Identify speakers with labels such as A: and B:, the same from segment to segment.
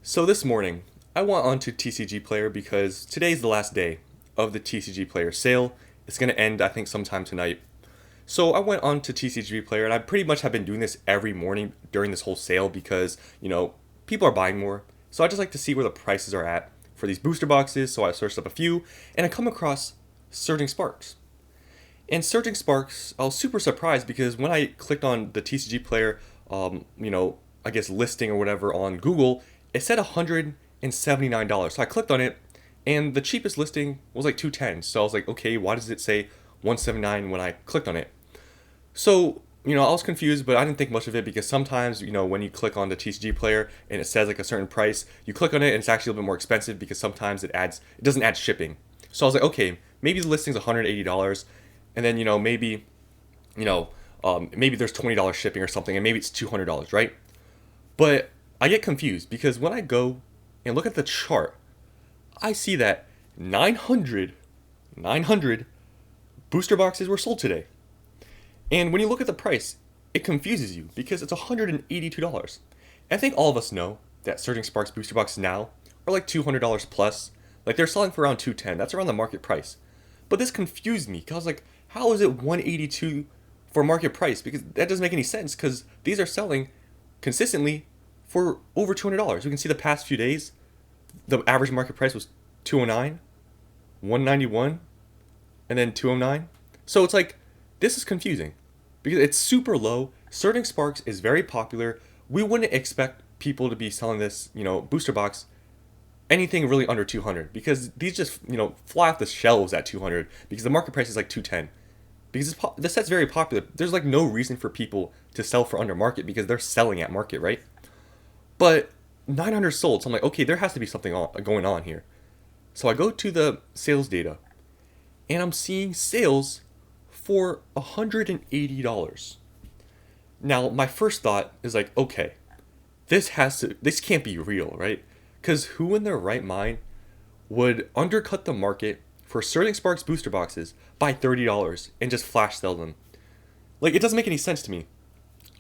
A: So this morning, I went onto TCGPlayer because today's the last day of the TCGPlayer sale. It's going to end, I think, sometime tonight. So I went on to TCGPlayer, and I pretty much have been doing this every morning during this whole sale because, people are buying more. So I just like to see where the prices are at for these booster boxes. So I searched up a few, and I come across Surging Sparks. And Surging Sparks, I was super surprised because when I clicked on the TCGPlayer, I guess listing or whatever on Google, it said $179. So I clicked on it, and the cheapest listing was like 210. So I was like, okay, why does it say 179 when I clicked on it? So, I was confused, but I didn't think much of it because sometimes, when you click on the TCGPlayer and it says like a certain price, you click on it and it's actually a little bit more expensive because sometimes it doesn't add shipping. So I was like, okay, maybe the listing's $180, and then, maybe there's $20 shipping or something, and maybe it's $200, right? But I get confused because when I go and look at the chart, I see that 900 booster boxes were sold today. And when you look at the price, it confuses you because it's $182. And I think all of us know that Surging Sparks booster boxes now are like $200 plus. Like they're selling for around 210. That's around the market price. But this confused me because I was like, how is it 182 for market price? Because that doesn't make any sense because these are selling consistently for over $200. We can see the past few days, the average market price was 209, 191, and then 209. So it's like, this is confusing because it's super low. Surging Sparks is very popular. We wouldn't expect people to be selling this, booster box anything really under 200 because these just, fly off the shelves at 200 because the market price is like 210. Because this set's very popular. There's like no reason for people to sell for under market because they're selling at market, right? But 900 sold, so I'm like, okay, there has to be something going on here. So I go to the sales data, and I'm seeing sales for $180. Now, my first thought is like, okay, this can't be real, right? Because who in their right mind would undercut the market for Surging Sparks booster boxes by $30 and just flash sell them? Like, it doesn't make any sense to me.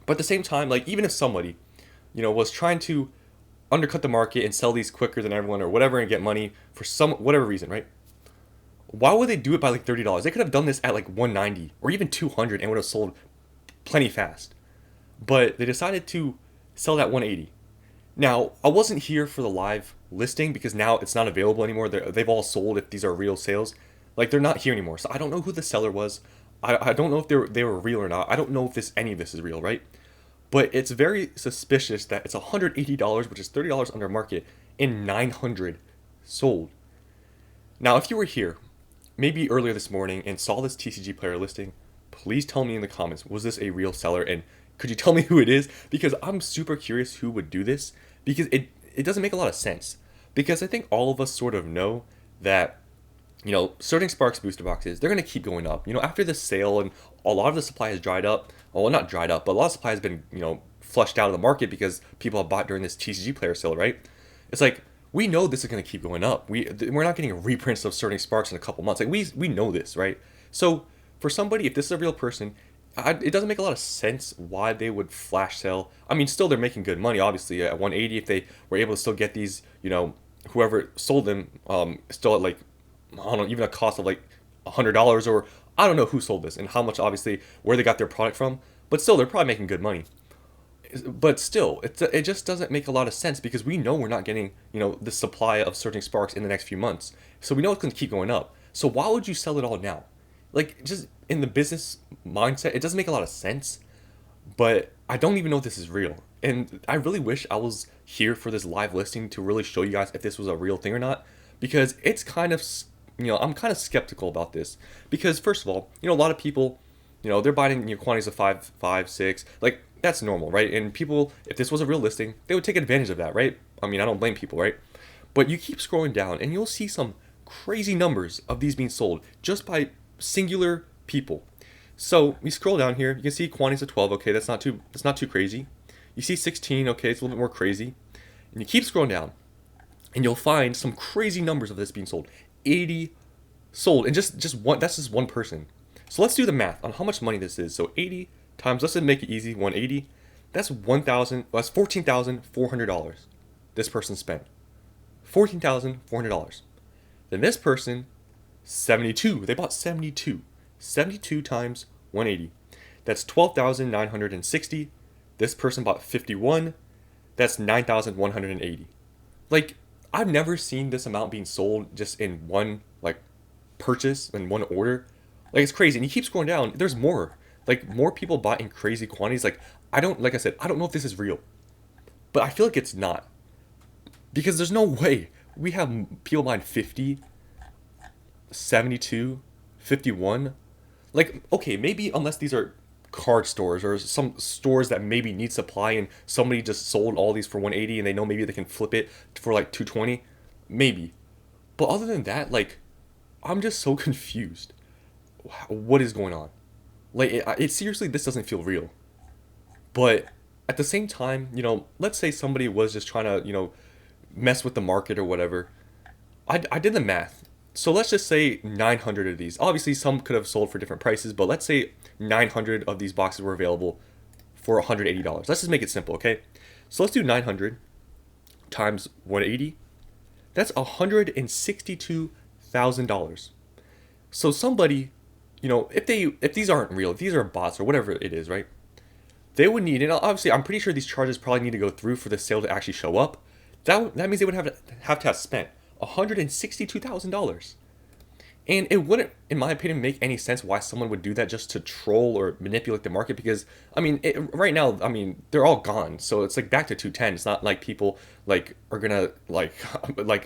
A: But at the same time, like, even if somebody, was trying to undercut the market and sell these quicker than everyone or whatever and get money for whatever reason, right? Why would they do it by like $30? They could have done this at like 190 or even 200 and would have sold plenty fast. But they decided to sell that 180. Now, I wasn't here for the live listing because now it's not available anymore. They've all sold if these are real sales. Like, they're not here anymore. So I don't know who the seller was. I don't know if they were real or not. I don't know if any of this is real, right? But it's very suspicious that it's $180, which is $30 under market, and 900 sold. Now, if you were here, maybe earlier this morning, and saw this TCGPlayer listing, please tell me in the comments, was this a real seller? And could you tell me who it is? Because I'm super curious who would do this, because it doesn't make a lot of sense. Because I think all of us sort of know that, Surging Sparks booster boxes, they're going to keep going up. After this sale and a lot of the supply has dried up, well, not dried up, but a lot of supply has been, flushed out of the market because people have bought during this TCGPlayer sale, right? It's like, we know this is going to keep going up. We're not getting reprints of Surging Sparks in a couple months. Like, we know this, right? So for somebody, if this is a real person, it doesn't make a lot of sense why they would flash sell. I mean, still they're making good money, obviously, at 180 if they were able to still get these, whoever sold them, still at like, I don't know, even a cost of like $100, or I don't know who sold this and how much, obviously, where they got their product from, but still they're probably making good money. But still, it just doesn't make a lot of sense because we know we're not getting, the supply of Surging Sparks in the next few months. So we know it's going to keep going up. So why would you sell it all now? Like, just in the business mindset, it doesn't make a lot of sense. But I don't even know if this is real. And I really wish I was here for this live listing to really show you guys if this was a real thing or not. Because it's kind of, I'm kind of skeptical about this. Because first of all, a lot of people, they're buying quantities of five, 6. Like, that's normal, right? And people, if this was a real listing, they would take advantage of that, right? I mean, I don't blame people, right? But you keep scrolling down and you'll see some crazy numbers of these being sold just by singular people. So we scroll down here, you can see quantities of 12, okay, that's not too crazy. You see 16, okay, it's a little bit more crazy. And you keep scrolling down and you'll find some crazy numbers of this being sold. 80 sold, and just one, that's just one person. So let's do the math on how much money this is. So 80 times, let's just make it easy, 180. That's $14,400. this person spent $14,400. Then this person, 72. They bought 72. 72 times 180. That's 12,960. This person bought 51. That's 9,180. Like, I've never seen this amount being sold just in one, like, purchase, in one order. Like, it's crazy. And you keep scrolling down, there's more. Like, more people bought in crazy quantities. Like I said, I don't know if this is real. But I feel like it's not. Because there's no way we have people buying 50, 72, 51. Like, okay, maybe unless these are card stores or some stores that maybe need supply and somebody just sold all these for 180 and they know maybe they can flip it for like 220, maybe. But other than that, like, I'm just so confused. What is going on? Like, it seriously, this doesn't feel real. But at the same time, let's say somebody was just trying to, mess with the market or whatever. I did the math. So let's just say 900 of these. Obviously, some could have sold for different prices, but let's say 900 of these boxes were available for $180. Let's just make it simple, okay? So let's do 900 times 180. That's $162,000. So somebody, if these aren't real, if these are bots or whatever it is, right? They would need, and obviously I'm pretty sure these charges probably need to go through for the sale to actually show up. That means they would have to have spent $162,000. And it wouldn't, in my opinion, make any sense why someone would do that just to troll or manipulate the market because, right now, they're all gone. So it's like back to 210. It's not like people are going to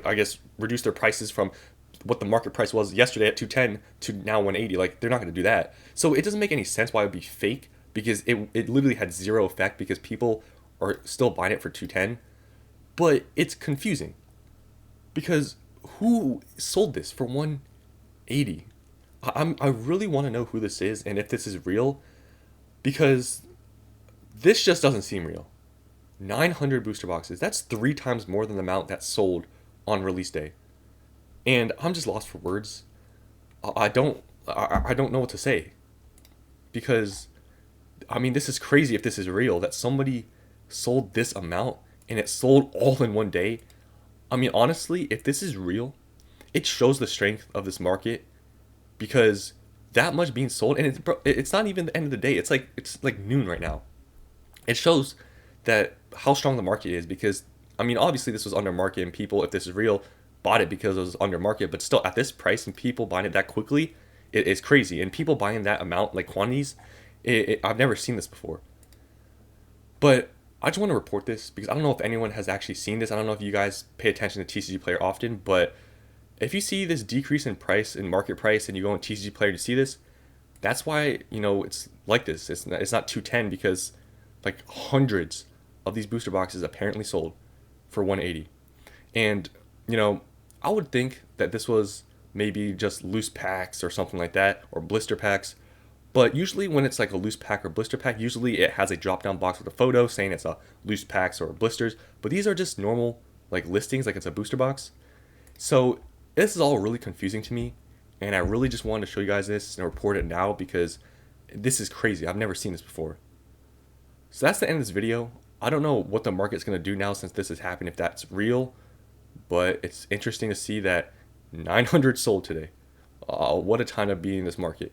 A: I guess reduce their prices from what the market price was yesterday at 210 to now 180. Like, they're not going to do that. So it doesn't make any sense why it would be fake because it literally had zero effect because people are still buying it for 210. But it's confusing because who sold this for 180? I really want to know who this is and if this is real because this just doesn't seem real. 900 booster boxes. That's 3 times more than the amount that sold on release day. And I'm just lost for words. I don't know what to say because this is crazy if this is real that somebody sold this amount and it sold all in one day. Honestly, if this is real, it shows the strength of this market because that much being sold, and it's not even the end of the day. It's like noon right now. It shows that how strong the market is because obviously this was under market and people, if this is real, bought it because it was under market. But still, at this price and people buying it that quickly, it is crazy. And people buying that amount, like quantities, I've never seen this before. But I just want to report this because I don't know if anyone has actually seen this. I don't know if you guys pay attention to TCGPlayer often, but if you see this decrease in price, in market price, and you go on TCGPlayer to see this, that's why, it's like this. It's not 210 because like hundreds of these booster boxes apparently sold for 180. And, I would think that this was maybe just loose packs or something like that, or blister packs. But usually when it's like a loose pack or blister pack, usually it has a drop-down box with a photo saying it's a loose packs or blisters. But these are just normal like listings, like it's a booster box. So this is all really confusing to me. And I really just wanted to show you guys this and report it now because this is crazy. I've never seen this before. So that's the end of this video. I don't know what the market's going to do now since this has happened, if that's real. But it's interesting to see that 900 sold today. What a time to be in this market.